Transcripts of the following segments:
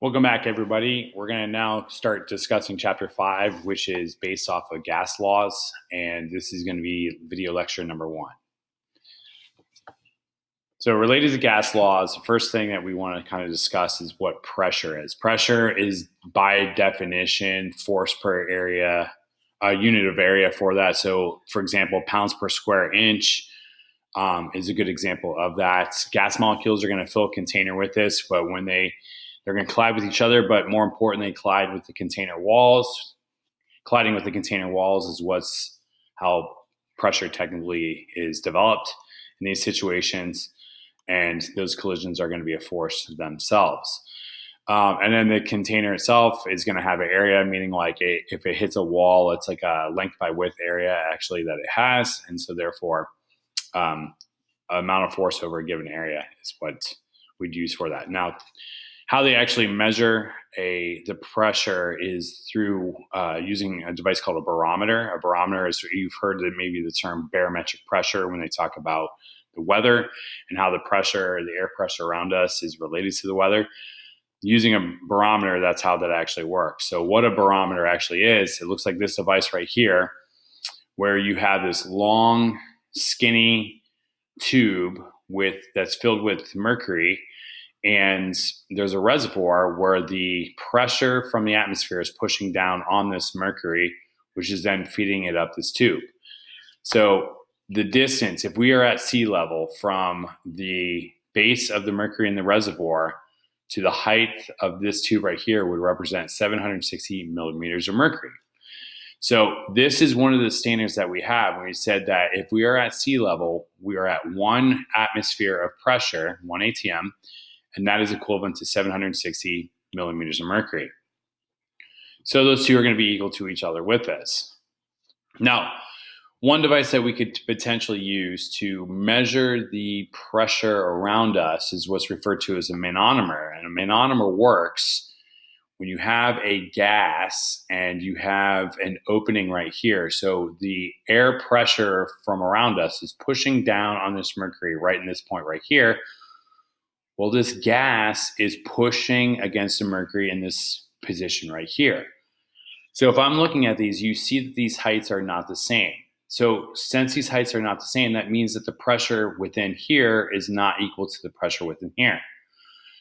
Welcome back, everybody. We're going to now start discussing Chapter 5, which is based off of gas laws, and this is going to be video lecture number 1. So related to gas laws, the first thing that we want to kind of discuss is what pressure is. Pressure is, by definition, force per area, a unit of area for that. So, for example, pounds per square inch is a good example of that. Gas molecules are going to fill a container with this, but when they're going to collide with each other, but more importantly, collide with the container walls. Colliding with the container walls is how pressure technically is developed in these situations, and those collisions are going to be a force themselves. And then the container itself is going to have an area, meaning if it hits a wall, it's like a length by width area actually that it has, and so therefore, amount of force over a given area is what we'd use for that. Now, how they actually measure the pressure is through using a device called a barometer. A barometer is, you've heard maybe the term barometric pressure when they talk about the weather and how the air pressure around us is related to the weather. Using a barometer, that's how that actually works. So what a barometer actually is, it looks like this device right here, where you have this long, skinny tube that's filled with mercury, and there's a reservoir where the pressure from the atmosphere is pushing down on this mercury, which is then feeding it up this tube. So the distance, if we are at sea level from the base of the mercury in the reservoir to the height of this tube right here, would represent 760 millimeters of mercury. So this is one of the standards that we have when we said that if we are at sea level, we are at 1 atmosphere of pressure, 1 ATM, and that is equivalent to 760 millimeters of mercury. So those two are going to be equal to each other with this. Now, one device that we could potentially use to measure the pressure around us is what's referred to as a manometer. And a manometer works when you have a gas and you have an opening right here. So the air pressure from around us is pushing down on this mercury right in this point right here. Well, this gas is pushing against the mercury in this position right here. So if I'm looking at these, you see that these heights are not the same. So since these heights are not the same, that means that the pressure within here is not equal to the pressure within here.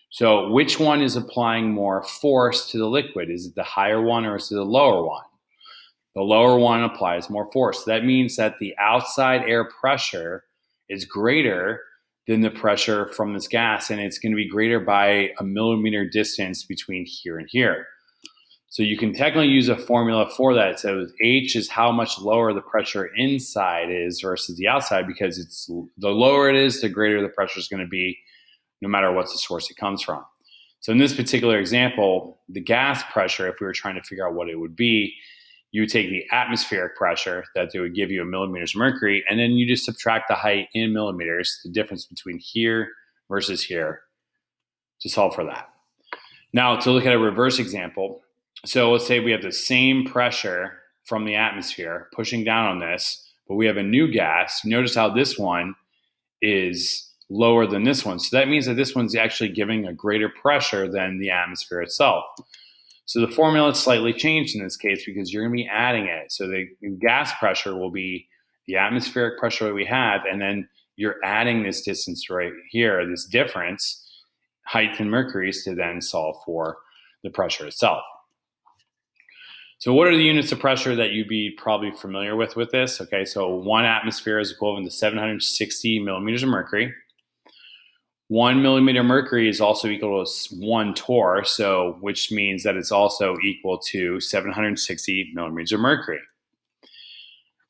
So which one is applying more force to the liquid? Is it the higher one or is it the lower one? The lower one applies more force. That means that the outside air pressure is greater than the pressure from this gas, and it's going to be greater by a millimeter distance between here and here. So you can technically use a formula for that. So H is how much lower the pressure inside is versus the outside, because the lower it is, the greater the pressure is going to be, no matter what the source it comes from. So in this particular example, the gas pressure, if we were trying to figure out what it would be, you would take the atmospheric pressure that they would give you in millimeters of mercury, and then you just subtract the height in millimeters, the difference between here versus here, to solve for that. Now, to look at a reverse example, so let's say we have the same pressure from the atmosphere pushing down on this, but we have a new gas. Notice how this one is lower than this one. So that means that this one's actually giving a greater pressure than the atmosphere itself. So the formula is slightly changed in this case because you're going to be adding it. So the gas pressure will be the atmospheric pressure that we have, and then you're adding this distance right here, this difference, height in mercuries, to then solve for the pressure itself. So what are the units of pressure that you'd be probably familiar with this? Okay, so 1 atmosphere is equivalent to 760 millimeters of mercury. 1 millimeter of mercury is also equal to 1 torr, so which means that it's also equal to 760 millimeters of mercury.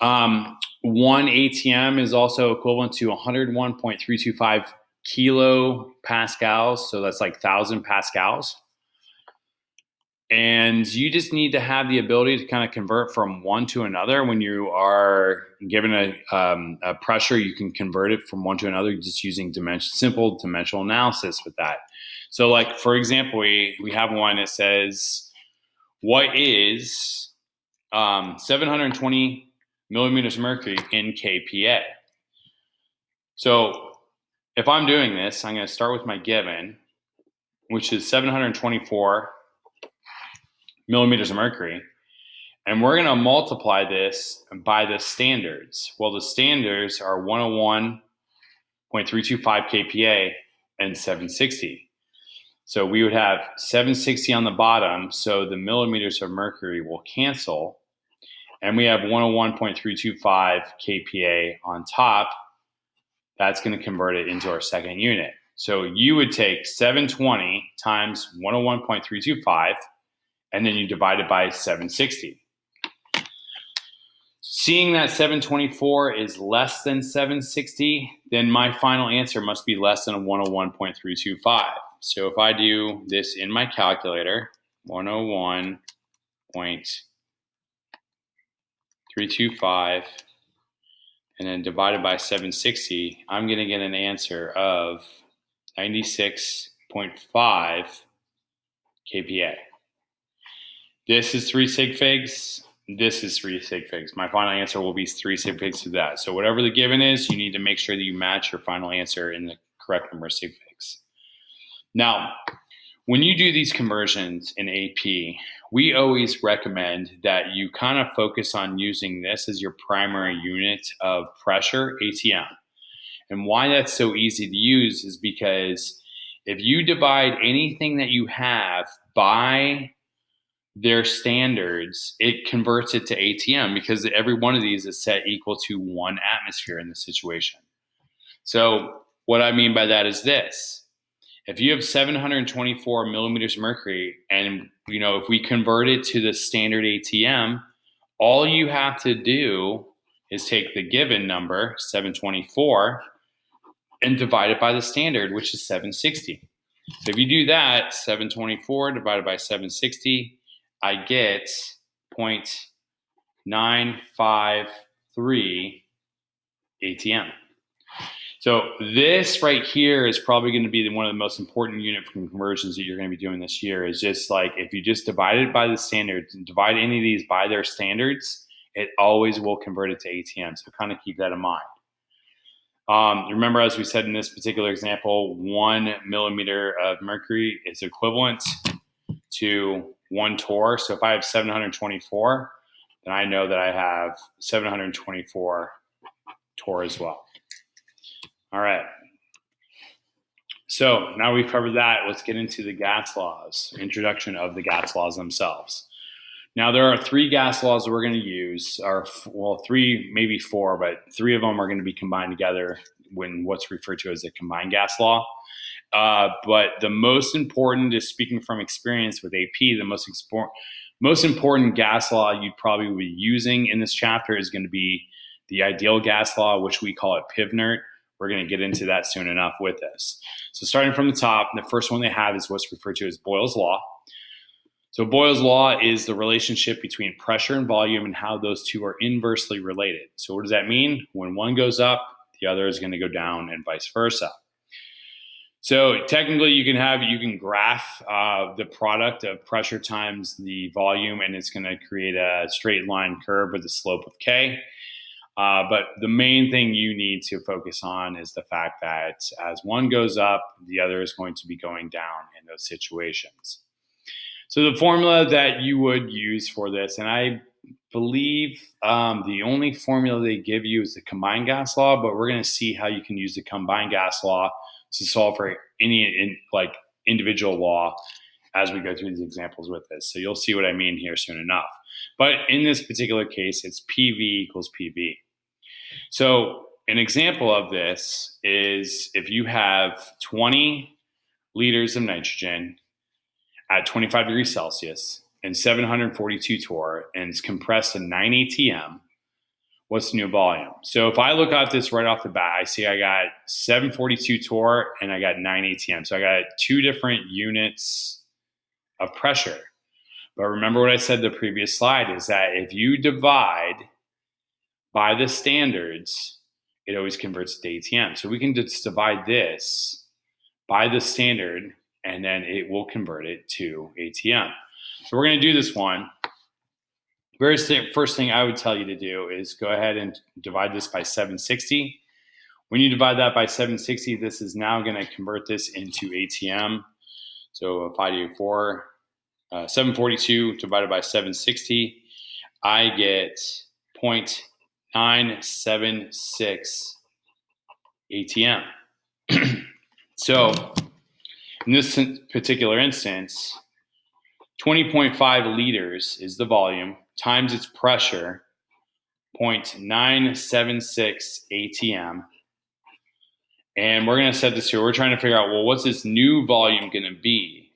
1 ATM is also equivalent to 101.325 kilopascals, so that's like 1,000 pascals. And you just need to have the ability to kind of convert from one to another. When you are given a pressure, you can convert it from one to another just using simple dimensional analysis with that. So like, for example, we have one that says, what is 720 millimeters of mercury in kPa? So if I'm doing this, I'm going to start with my given. which is 724 millimeters of mercury. And we're going to multiply this by the standards. Well, the standards are 101.325 kPa and 760. So we would have 760 on the bottom, so the millimeters of mercury will cancel. And we have 101.325 kPa on top. That's going to convert it into our second unit. So you would take 720 times 101.325, and then you divide it by 760. Seeing that 724 is less than 760, then my final answer must be less than 101.325. So if I do this in my calculator, 101.325, and then divided by 760, I'm going to get an answer of 96.5 kPa. This is 3 sig figs. This is 3 sig figs. My final answer will be 3 sig figs to that. So whatever the given is, you need to make sure that you match your final answer in the correct number of sig figs. Now, when you do these conversions in AP, we always recommend that you kind of focus on using this as your primary unit of pressure, ATM. And why that's so easy to use is because if you divide anything that you have by their standards, it converts it to ATM because every one of these is set equal to 1 atmosphere in this situation. So what I mean by that is this. If you have 724 millimeters of mercury, and if we convert it to the standard ATM, all you have to do is take the given number, 724, and divide it by the standard, which is 760. So if you do that, 724 divided by 760, I get 0.953 ATM. So this right here is probably going to be one of the most important unit conversions that you're going to be doing this year. Is just like if you just divide it by the standards and divide any of these by their standards, it always will convert it to ATM. So kind of keep that in mind. Remember, as we said in this particular example, 1 millimeter of mercury is equivalent to 1 torr. So if I have 724, then I know that I have 724 torr as well. All right. So now we've covered that. Let's get into the gas laws, introduction of the gas laws themselves. Now, there are 3 gas laws that we're going to use, or 3, maybe 4, but 3 of them are going to be combined together when what's referred to as a combined gas law. But the most important, just speaking from experience with AP, the most important gas law you'd probably be using in this chapter is going to be the ideal gas law, which we call it PIVNERT. We're going to get into that soon enough with this. So starting from the top, the first one they have is what's referred to as Boyle's Law. So Boyle's Law is the relationship between pressure and volume and how those two are inversely related. So what does that mean? When one goes up, the other is going to go down and vice versa. So technically you can graph the product of pressure times the volume, and it's going to create a straight line curve with a slope of K. But the main thing you need to focus on is the fact that as one goes up, the other is going to be going down in those situations. So the formula that you would use for this, and I believe the only formula they give you is the combined gas law, but we're going to see how you can use the combined gas law to solve for any individual law as we go through these examples with this. So you'll see what I mean here soon enough. But in this particular case, it's PV equals PV. So an example of this is if you have 20 liters of nitrogen at 25 degrees Celsius and 742 torr, and it's compressed to 9 ATM, what's the new volume? So if I look at this right off the bat, I see I got 742 torr and I got 9 ATM. So I got 2 different units of pressure. But remember what I said the previous slide is that if you divide by the standards, it always converts to ATM. So we can just divide this by the standard, and then it will convert it to ATM. So we're going to do this one. First thing I would tell you to do is go ahead and divide this by 760. When you divide that by 760, this is now going to convert this into ATM. So if I do 742 divided by 760, I get 0.976 ATM. So in this particular instance, 20.5 liters is the volume times its pressure, 0.976 ATM. And we're going to set this here. We're trying to figure out, well, what's this new volume going to be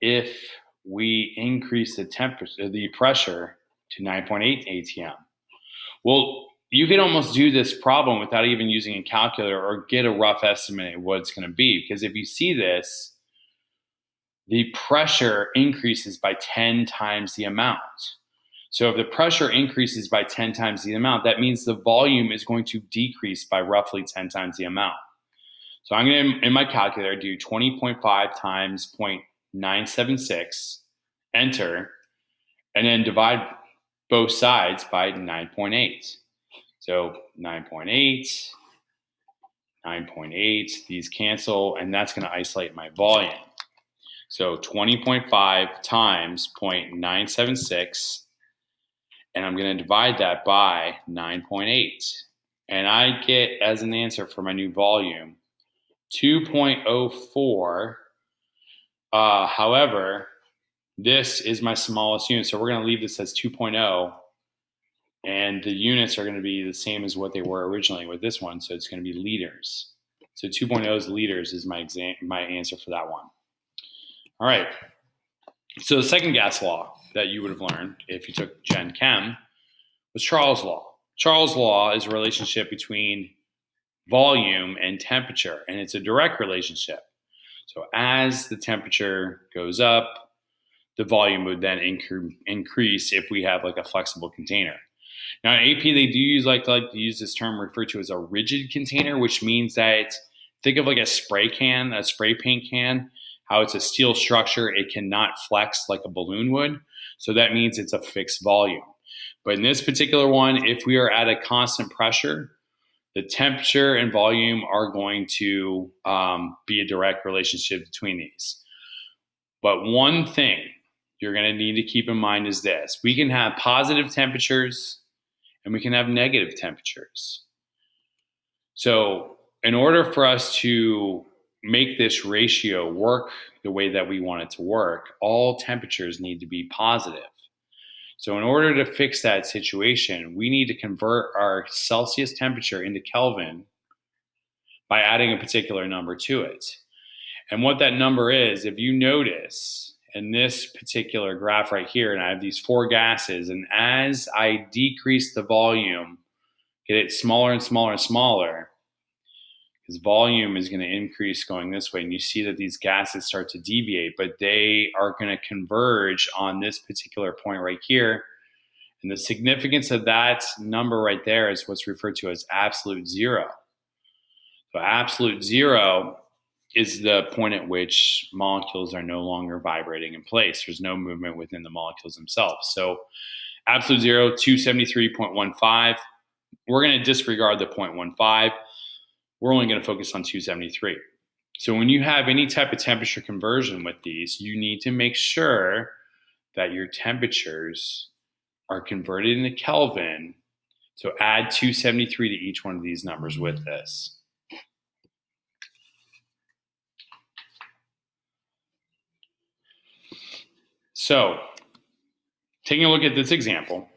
if we increase the temperature, the pressure to 9.8 ATM? Well, you could almost do this problem without even using a calculator or get a rough estimate of what it's going to be. Because if you see this, the pressure increases by 10 times the amount. So if the pressure increases by 10 times the amount, that means the volume is going to decrease by roughly 10 times the amount. So I'm going to, in my calculator, do 20.5 times 0.976, enter, and then divide both sides by 9.8. So 9.8, 9.8, these cancel, and that's going to isolate my volume. So 20.5 times 0.976, and I'm going to divide that by 9.8. And I get, as an answer for my new volume, 2.04. However, this is my smallest unit, so we're going to leave this as 2.0. And the units are going to be the same as what they were originally with this one, so it's going to be liters. So 2.0's liters is my answer for that one. All right. So the second gas law that you would have learned if you took Gen Chem was Charles' law. Charles' law is a relationship between volume and temperature, and it's a direct relationship. So as the temperature goes up, the volume would then increase if we have like a flexible container. Now in AP, they do like to use this term referred to as a rigid container, which means that think of like a spray paint can, how it's a steel structure. It cannot flex like a balloon would. So that means it's a fixed volume. But in this particular one, if we are at a constant pressure, the temperature and volume are going to be a direct relationship between these. But one thing you're going to need to keep in mind is this. We can have positive temperatures and we can have negative temperatures. So in order for us to make this ratio work the way that we want it to work, all temperatures need to be positive. So in order to fix that situation, we need to convert our Celsius temperature into Kelvin by adding a particular number to it. And what that number is, if you notice in this particular graph right here, and I have these four gases, and as I decrease the volume, get it smaller and smaller and smaller, because volume is going to increase going this way, and you see that these gases start to deviate, but they are going to converge on this particular point right here. And the significance of that number right there is what's referred to as absolute zero. So absolute zero is the point at which molecules are no longer vibrating in place. There's no movement within the molecules themselves. So absolute zero, 273.15. We're going to disregard the 0.15. We're only going to focus on 273. So when you have any type of temperature conversion with these, you need to make sure that your temperatures are converted into Kelvin. So add 273 to each one of these numbers with this. So taking a look at this example,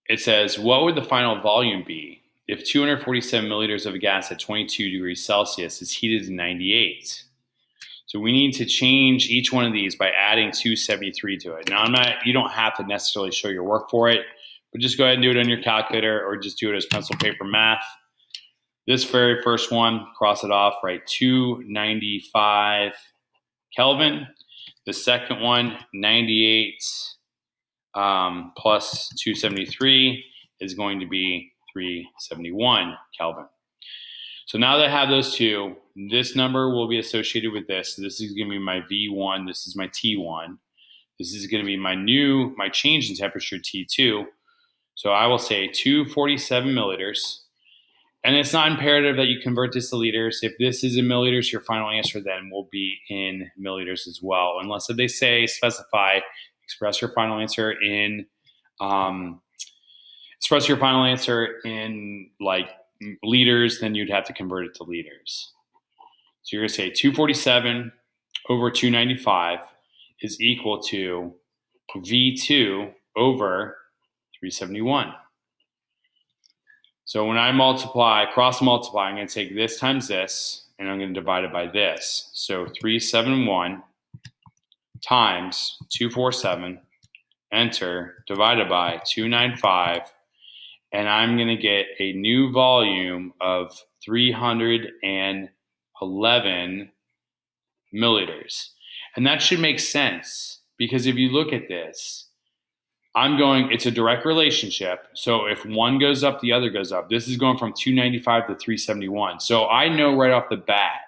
it says, what would the final volume be if 247 milliliters of a gas at 22 degrees Celsius is heated to 98? So we need to change each one of these by adding 273 to it. Now, you don't have to necessarily show your work for it, but just go ahead and do it on your calculator or just do it as pencil paper math. This very first one, cross it off, right? 295 Kelvin. The second one, 98 plus 273 is going to be 371 Kelvin. So now that I have those two, this number will be associated with this. So this is going to be my V1. This is my T1. This is going to be my change in temperature T2. So I will say 247 milliliters. And it's not imperative that you convert this to liters. If this is in milliliters, your final answer then will be in milliliters as well. Unless if they say specify, express your final answer in like liters, then you'd have to convert it to liters. So you're going to say 247 over 295 is equal to V2 over 371. So when I cross multiply, I'm going to take this times this, and I'm going to divide it by this. So 371 times 247, enter, divided by 295, and I'm going to get a new volume of 311 milliliters. And that should make sense, because if you look at this, it's a direct relationship. So if one goes up, the other goes up. This is going from 295 to 371. So I know right off the bat,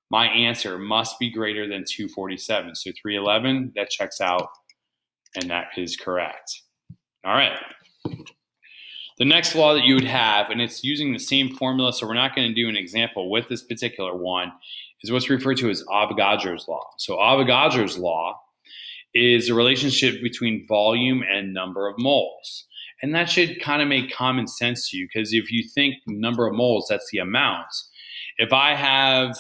my answer must be greater than 247. So 311, that checks out, and that is correct. All right. The next law that you would have, and it's using the same formula, so we're not going to do an example with this particular one, is what's referred to as Avogadro's law. So Avogadro's law is a relationship between volume and number of moles. And that should kind of make common sense to you, because if you think number of moles, that's the amount. If I have,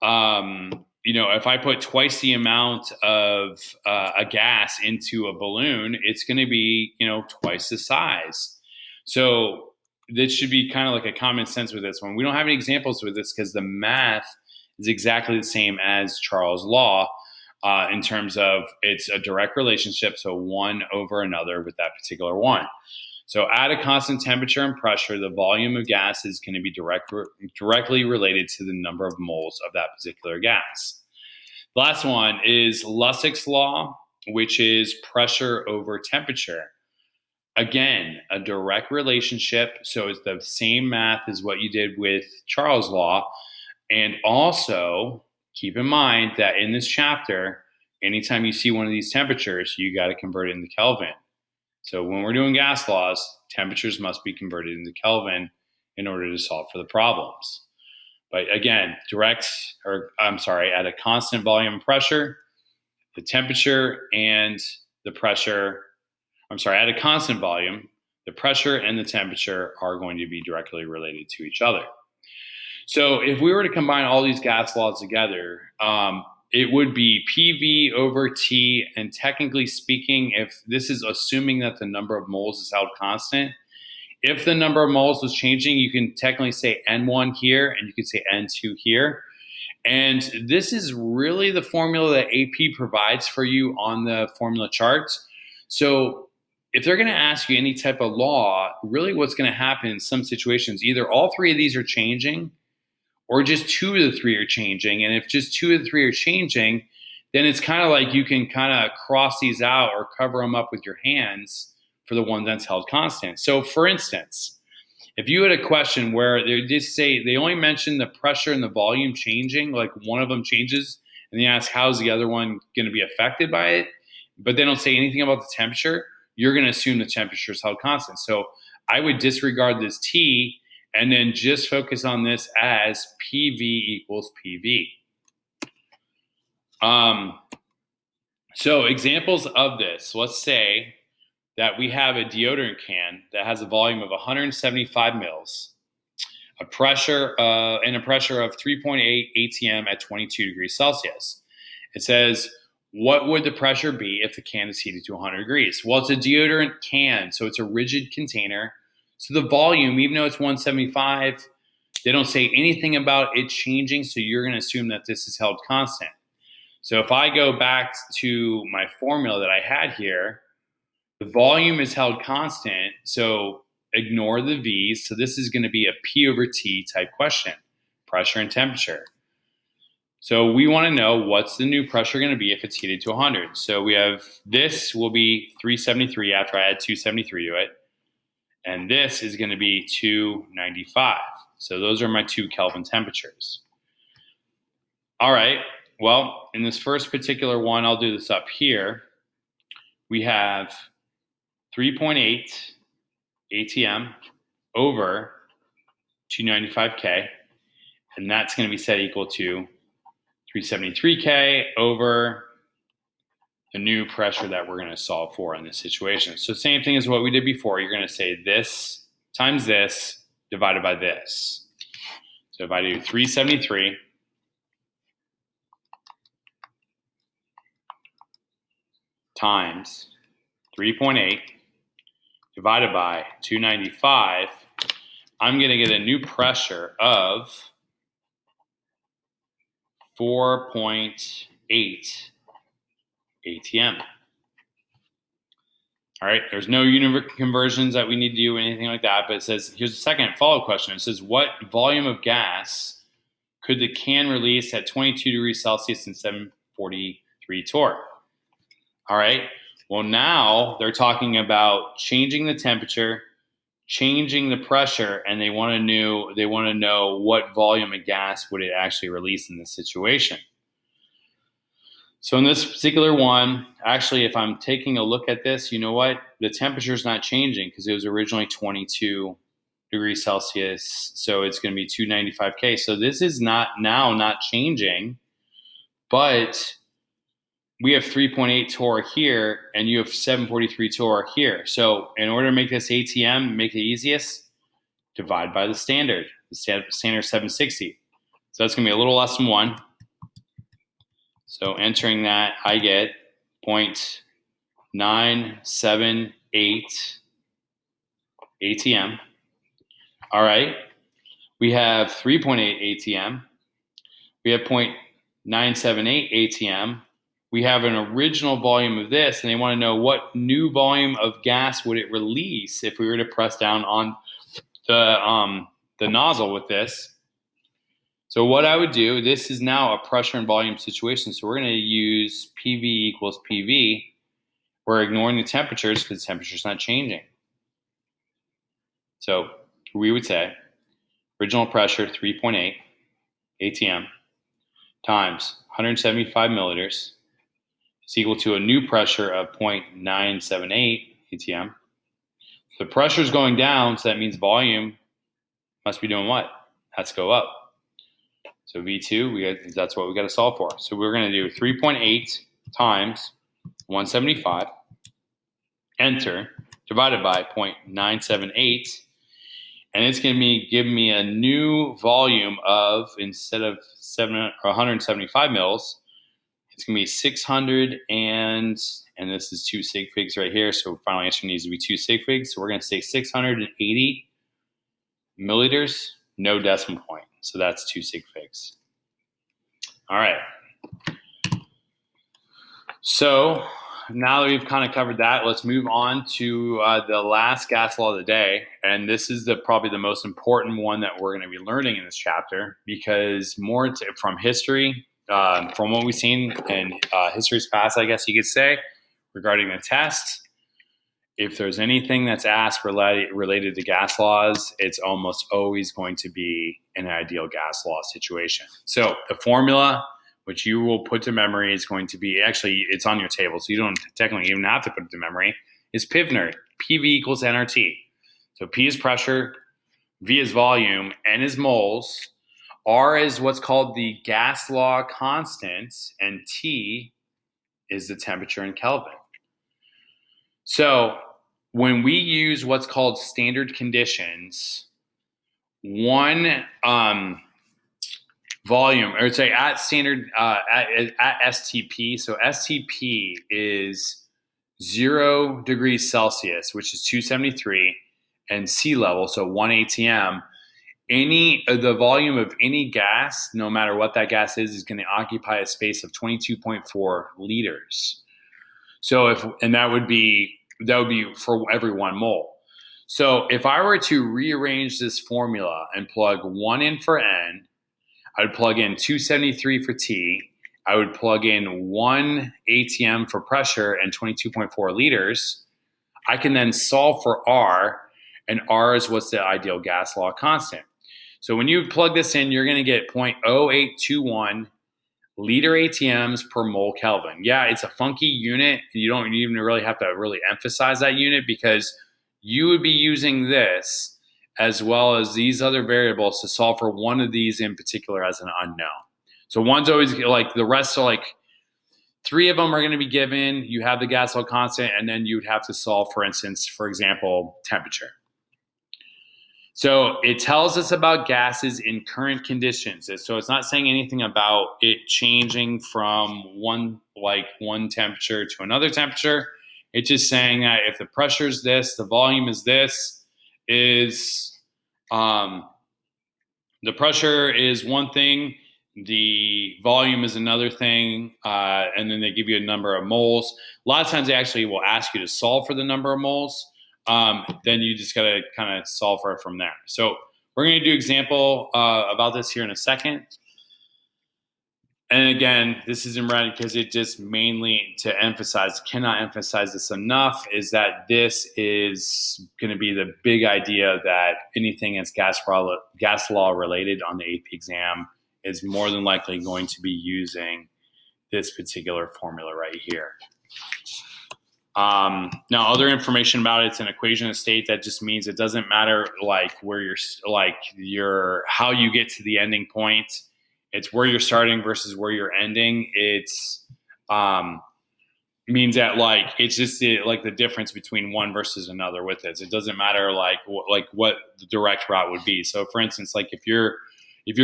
if I put twice the amount of a gas into a balloon, it's going to be, twice the size. So this should be kind of like a common sense with this one. We don't have any examples with this because the math is exactly the same as Charles' law. In terms of it's a direct relationship, so one over another with that particular one. So at a constant temperature and pressure, the volume of gas is going to be directly related to the number of moles of that particular gas. The last one is Lussig's law, which is pressure over temperature. Again, a direct relationship, so it's the same math as what you did with Charles' law. And also, keep in mind that in this chapter, anytime you see one of these temperatures, you got to convert it into Kelvin. So when we're doing gas laws, temperatures must be converted into Kelvin in order to solve for the problems. But again, at a constant volume and pressure, the temperature and the pressure, at a constant volume, the pressure and the temperature are going to be directly related to each other. So if we were to combine all these gas laws together, it would be PV over T. And technically speaking, if this is assuming that the number of moles is held constant, if the number of moles was changing, you can technically say N1 here and you can say N2 here. And this is really the formula that AP provides for you on the formula charts. So if they're going to ask you any type of law, really what's going to happen in some situations, either all three of these are changing or just two of the three are changing. And if just two of the three are changing, then it's kind of like you can kind of cross these out or cover them up with your hands for the one that's held constant. So for instance, if you had a question where they only mention the pressure and the volume changing, like one of them changes, and they ask how's the other one going to be affected by it, but they don't say anything about the temperature, you're going to assume the temperature is held constant. So I would disregard this T and then just focus on this as PV equals PV. So examples of this, let's say that we have a deodorant can that has a volume of 175 mils, a pressure of 3.8 atm at 22 degrees Celsius. It says, what would the pressure be if the can is heated to 100 degrees? Well, it's a deodorant can, so it's a rigid container. So the volume, even though it's 175, they don't say anything about it changing, so you're going to assume that this is held constant. So if I go back to my formula that I had here, the volume is held constant, so ignore the V's. So this is going to be a P over T type question, pressure and temperature. So we want to know what's the new pressure going to be if it's heated to 100. So we have this will be 373 after I add 273 to it. And this is going to be 295. So those are my 2 Kelvin temperatures. All right. Well, in this first particular one, I'll do this up here. We have 3.8 ATM over 295K, and that's going to be set equal to 373K over the new pressure that we're going to solve for in this situation. So same thing as what we did before. You're going to say this times this divided by this. So if I do 373 times 3.8 divided by 295, I'm going to get a new pressure of 4.8 ATM. All right, there's no unit conversions that we need to do, anything like that, but it says, here's the second follow-up question. It says, what volume of gas could the can release at 22 degrees Celsius and 743 torque? All right, well now they're talking about changing the temperature, changing the pressure, and they want to know what volume of gas would it actually release in this situation. So in this particular one, actually, if I'm taking a look at this, you know what? The temperature is not changing because it was originally 22 degrees Celsius. So it's going to be 295K. So this is not changing, but we have 3.8 torque here and you have 743 torque here. So in order to make this ATM, make it easiest, divide by the standard. The standard is 760. So that's going to be a little less than 1. So entering that, I get 0.978 ATM. All right. We have 3.8 ATM. We have 0.978 ATM. We have an original volume of this, and they want to know what new volume of gas would it release if we were to press down on the nozzle with this. So what I would do, this is now a pressure and volume situation. So we're going to use PV equals PV. We're ignoring the temperatures because the temperature's not changing. So we would say original pressure 3.8 ATM times 175 milliliters is equal to a new pressure of 0.978 ATM. The pressure is going down, so that means volume must be doing what? Has to go up. So V2, that's what we got to solve for. So we're going to do 3.8 times 175, enter, divided by 0.978, and it's going to give me a new volume of, instead of 175 mils, it's going to be 600 and this is 2 sig figs right here, so final answer needs to be 2 sig figs. So we're going to say 680 milliliters, no decimal point. So that's 2 sig figs. All right. So now that we've kind of covered that, let's move on to the last gas law of the day. And this is probably the most important one that we're going to be learning in this chapter, because more from history, from what we've seen in history's past, I guess you could say, regarding the test. If there's anything that's asked related to gas laws, it's almost always going to be an ideal gas law situation. So the formula, which you will put to memory, is going to be, actually, it's on your table, so you don't technically even have to put it to memory, is PIVNER, PV equals nRT. So P is pressure, V is volume, N is moles, R is what's called the gas law constant, and T is the temperature in Kelvin. So when we use what's called standard conditions, one volume, or say at standard, at STP, so STP is 0 degrees Celsius, which is 273, and sea level, so 1 ATM, the volume of any gas, no matter what that gas is going to occupy a space of 22.4 liters. So that would be for every 1 mole. So if I were to rearrange this formula and plug 1 in for N, I would plug in 273 for T, I would plug in 1 ATM for pressure and 22.4 liters, I can then solve for R, and R is what's the ideal gas law constant. So when you plug this in, you're going to get 0.0821 liter ATMs per mole Kelvin. Yeah, it's a funky unit. You don't even really have to really emphasize that unit, because you would be using this as well as these other variables to solve for one of these in particular as an unknown. So one's always like the rest are like three of them are going to be given. You have the gas law constant, and then you'd have to solve, for instance, for example, temperature. So it tells us about gases in current conditions. So it's not saying anything about it changing from one temperature to another temperature. It's just saying that if the pressure is this, the volume is this, the pressure is one thing, the volume is another thing, and then they give you a number of moles. A lot of times they actually will ask you to solve for the number of moles. Then you just got to kind of solve for it from there. So we're going to do example about this here in a second. And again, this is in red because it just mainly to emphasize, cannot emphasize this enough, is that this is going to be the big idea that anything that's gas law related on the AP exam is more than likely going to be using this particular formula right here. Now, other information about it's an equation of state. That just means it doesn't matter like where you're how you get to the ending point. It's where you're starting versus where you're ending. It's means that like it's just like the difference between one versus another with this. It doesn't matter like what the direct route would be. So, for instance, like if you're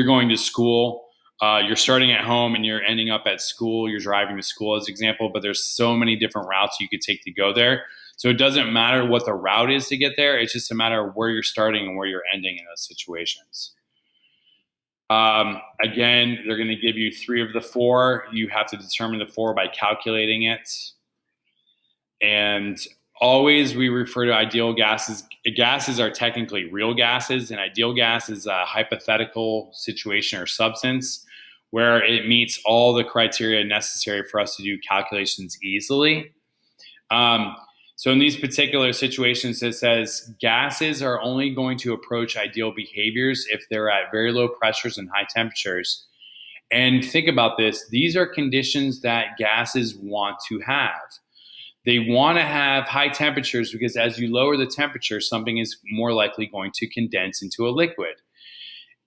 going to school. You're starting at home and you're ending up at school. You're driving to school as an example, but there's so many different routes you could take to go there. So it doesn't matter what the route is to get there. It's just a matter of where you're starting and where you're ending in those situations. Again, they're going to give you 3 of the 4. You have to determine the 4 by calculating it. And always we refer to ideal gases. Gases are technically real gases, and ideal gas is a hypothetical situation or substance where it meets all the criteria necessary for us to do calculations easily. So in these particular situations, it says gases are only going to approach ideal behaviors if they're at very low pressures and high temperatures. And think about this. These are conditions that gases want to have. They want to have high temperatures because as you lower the temperature, something is more likely going to condense into a liquid.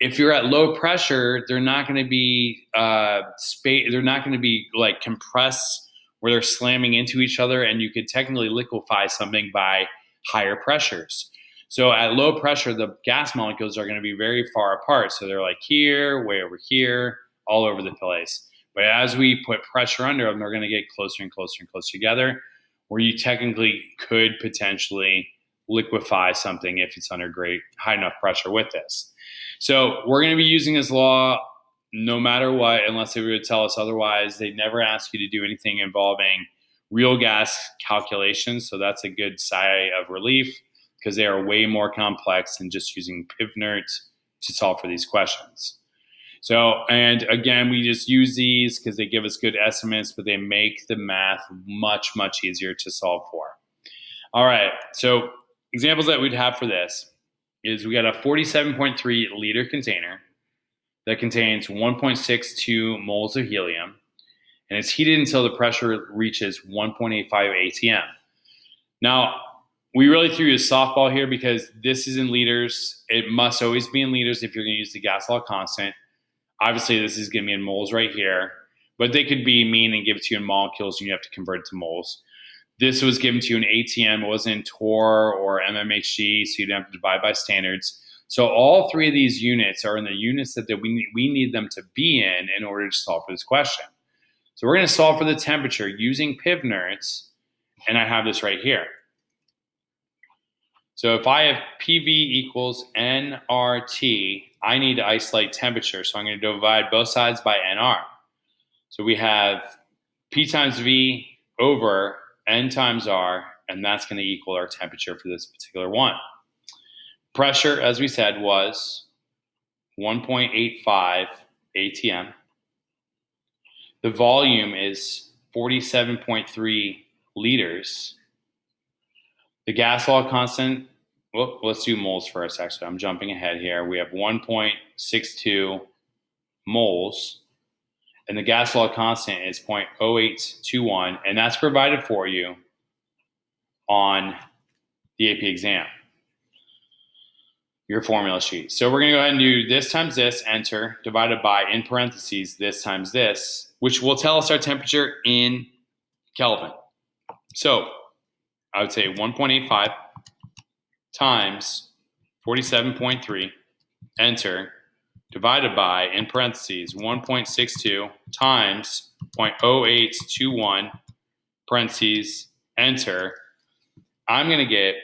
If you're at low pressure, they're not going to be they're not going to be like compressed where they're slamming into each other, and you could technically liquefy something by higher pressures. So at low pressure, the gas molecules are going to be very far apart. So they're like here, way over here, all over the place. But as we put pressure under them, they're going to get closer and closer and closer together, where you technically could potentially liquefy something if it's under high enough pressure with this. So we're going to be using this law no matter what, unless they would tell us otherwise. They never ask you to do anything involving real gas calculations. So that's a good sigh of relief because they are way more complex than just using PivNert to solve for these questions. So, and again, we just use these because they give us good estimates, but they make the math much, much easier to solve for. All right, so examples that we'd have for this is we got a 47.3 liter container that contains 1.62 moles of helium, and it's heated until the pressure reaches 1.85 atm. Now, we really threw you a softball here because this is in liters. It must always be in liters if you're going to use the gas law constant. Obviously, this is going to be in moles right here, but they could be mean and give it to you in molecules, and you have to convert it to moles. This was given to you in ATM. It wasn't in torr or MMHG, so you'd have to divide by standards. So all 3 of these units are in the units that we need them to be in order to solve for this question. So we're going to solve for the temperature using PivNert, and I have this right here. So if I have PV equals nRT, I need to isolate temperature. So I'm going to divide both sides by nR. So we have P times V over N times R, and that's going to equal our temperature for this particular one. Pressure, as we said, was 1.85 atm. The volume is 47.3 liters. The gas law constant, let's do moles first, actually. I'm jumping ahead here. We have 1.62 moles, and the gas law constant is 0.0821, and that's provided for you on the AP exam. your formula sheet. So we're going to go ahead and do this times this, enter, divided by, in parentheses, this times this, which will tell us our temperature in Kelvin. So I would say 1.85 times 47.3, enter, divided by, in parentheses, 1.62 times 0.0821, parentheses, enter. I'm going to get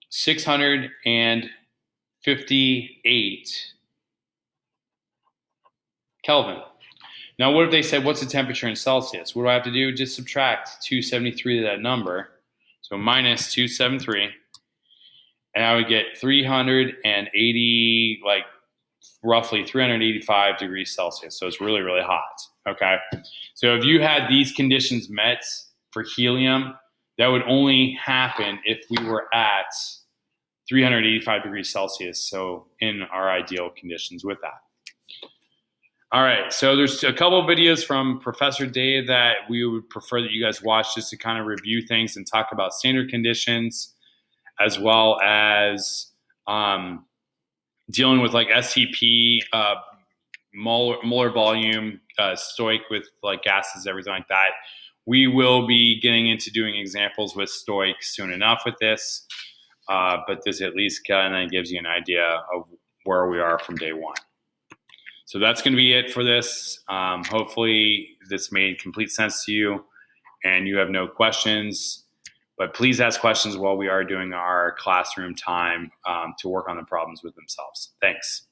658 Kelvin. Now, what if they said, what's the temperature in Celsius? What do I have to do? Just subtract 273 to that number. So minus 273. And I would get 380, like roughly 385 degrees Celsius. So it's really, really hot. Okay. So if you had these conditions met for helium, that would only happen if we were at 385 degrees Celsius. So in our ideal conditions with that. All right. So there's a couple of videos from Professor Dave that we would prefer that you guys watch just to kind of review things and talk about standard conditions, as well as dealing with like STP, molar volume, stoic with like gases, everything like that. We will be getting into doing examples with stoic soon enough with this, but this at least kind of gives you an idea of where we are from day one. So that's going to be it for this. Hopefully this made complete sense to you and you have no questions, but please ask questions while we are doing our classroom time to work on the problems with themselves. Thanks.